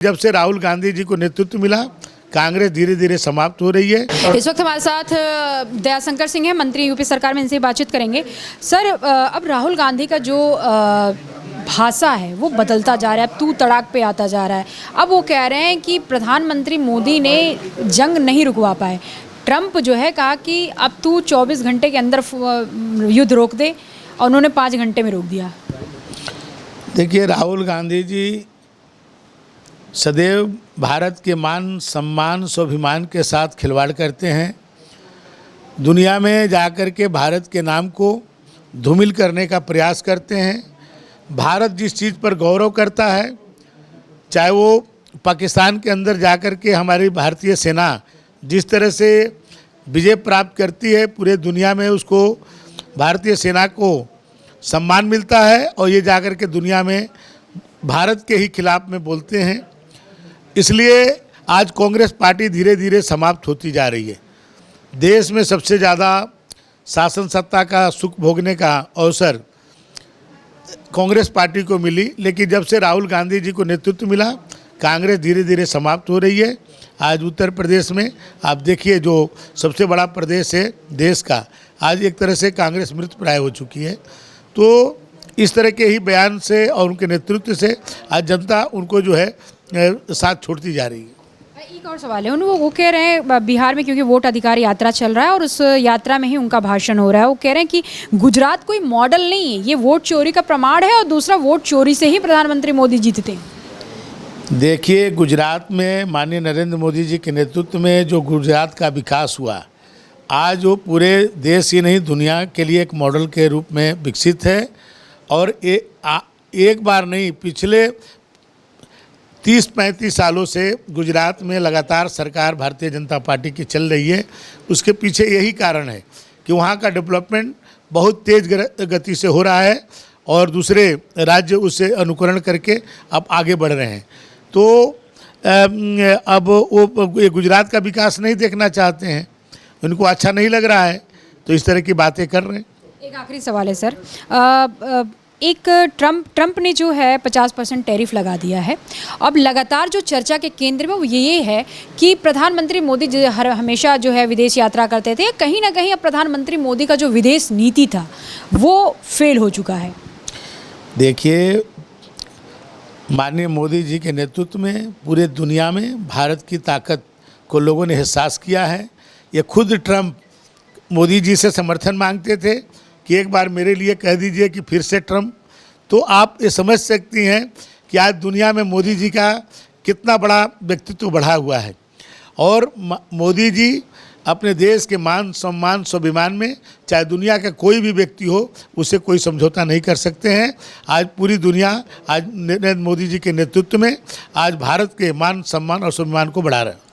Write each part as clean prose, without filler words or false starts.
जब से राहुल गांधी जी को नेतृत्व मिला, कांग्रेस धीरे धीरे समाप्त हो रही है। इस वक्त हमारे साथ दयाशंकर सिंह हैं, मंत्री यूपी सरकार में, इनसे बातचीत करेंगे। सर, अब राहुल गांधी का जो भाषा है वो बदलता जा रहा है, तू तड़ाक पे आता जा रहा है। अब वो कह रहे हैं कि प्रधानमंत्री मोदी ने जंग नहीं रुकवा पाए। ट्रंप जो है कहा कि अब तू 24 घंटे के अंदर युद्ध रोक दे, और उन्होंने 5 घंटे में रोक दिया। देखिए, राहुल गांधी जी सदैव भारत के मान सम्मान स्वाभिमान के साथ खिलवाड़ करते हैं। दुनिया में जाकर के भारत के नाम को धूमिल करने का प्रयास करते हैं। भारत जिस चीज़ पर गौरव करता है, चाहे वो पाकिस्तान के अंदर जाकर के हमारी भारतीय सेना जिस तरह से विजय प्राप्त करती है, पूरे दुनिया में उसको भारतीय सेना को सम्मान मिलता है, और ये जाकर के दुनिया में भारत के ही खिलाफ में बोलते हैं। इसलिए आज कांग्रेस पार्टी धीरे धीरे समाप्त होती जा रही है। देश में सबसे ज़्यादा शासन सत्ता का सुख भोगने का अवसर कांग्रेस पार्टी को मिली, लेकिन जब से राहुल गांधी जी को नेतृत्व मिला, कांग्रेस धीरे धीरे समाप्त हो रही है। आज उत्तर प्रदेश में आप देखिए, जो सबसे बड़ा प्रदेश है देश का, आज एक तरह से कांग्रेस मृत प्राय हो चुकी है। तो इस तरह के ही बयान से और उनके नेतृत्व से आज जनता उनको जो है साथ छोड़ती जा रही है। एक और सवाल है, वो कह रहे हैं बिहार में, क्योंकि वोट अधिकार यात्रा चल रहा है और उस यात्रा में ही उनका भाषण हो रहा है, वो कह रहे हैं कि गुजरात कोई मॉडल नहीं है, ये वोट चोरी का प्रमाण है, और दूसरा वोट चोरी से ही प्रधानमंत्री मोदी जीतते हैं। देखिए, गुजरात में माननीय नरेंद्र मोदी जी के नेतृत्व में जो गुजरात का विकास हुआ, आज वो पूरे देश ही नहीं दुनिया के लिए एक मॉडल के रूप में विकसित है। और एक बार नहीं, पिछले 30-35 सालों से गुजरात में लगातार सरकार भारतीय जनता पार्टी की चल रही है। उसके पीछे यही कारण है कि वहाँ का डेवलपमेंट बहुत तेज़ गति से हो रहा है, और दूसरे राज्य उससे अनुकरण करके अब आगे बढ़ रहे हैं। तो अब वो गुजरात का विकास नहीं देखना चाहते हैं, उनको अच्छा नहीं लग रहा है, तो इस तरह की बातें कर रहे हैं। एक आखिरी सवाल है सर, एक ट्रंप ने जो है 50% टैरिफ लगा दिया है। अब लगातार जो चर्चा के केंद्र में वो ये है कि प्रधानमंत्री मोदी हमेशा जो है विदेश यात्रा करते थे, कहीं ना कहीं अब प्रधानमंत्री मोदी का जो विदेश नीति था वो फेल हो चुका है। देखिए, माननीय मोदी जी के नेतृत्व में पूरे दुनिया में भारत की ताकत को लोगों ने एहसास किया है। ये खुद ट्रंप मोदी जी से समर्थन मांगते थे कि एक बार मेरे लिए कह दीजिए कि फिर से ट्रंप। तो आप ये समझ सकती हैं कि आज दुनिया में मोदी जी का कितना बड़ा व्यक्तित्व बढ़ा हुआ है, और मोदी जी अपने देश के मान सम्मान स्वाभिमान में चाहे दुनिया का कोई भी व्यक्ति हो, उससे कोई समझौता नहीं कर सकते हैं। आज पूरी दुनिया आज नरेंद्र मोदी जी के नेतृत्व में आज भारत के मान सम्मान और स्वाभिमान को बढ़ा रहा है।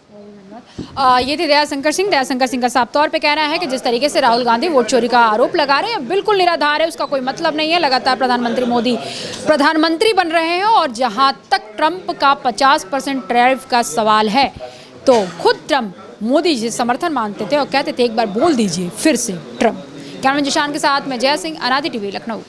ये थे दयाशंकर सिंह। दयाशंकर सिंह का साफ तौर पे कहना है कि जिस तरीके से राहुल गांधी वोट चोरी का आरोप लगा रहे हैं, बिल्कुल निराधार है, उसका कोई मतलब नहीं है। लगातार प्रधानमंत्री मोदी प्रधानमंत्री बन रहे हैं, और जहां तक ट्रंप का 50% टैरिफ का सवाल है, तो खुद ट्रंप मोदी जी समर्थन मांगते थे और कहते थे एक बार बोल दीजिए फिर से ट्रंप। कैमरामैन जिशान के साथ मैं जय सिंह, अनादि टीवी, लखनऊ।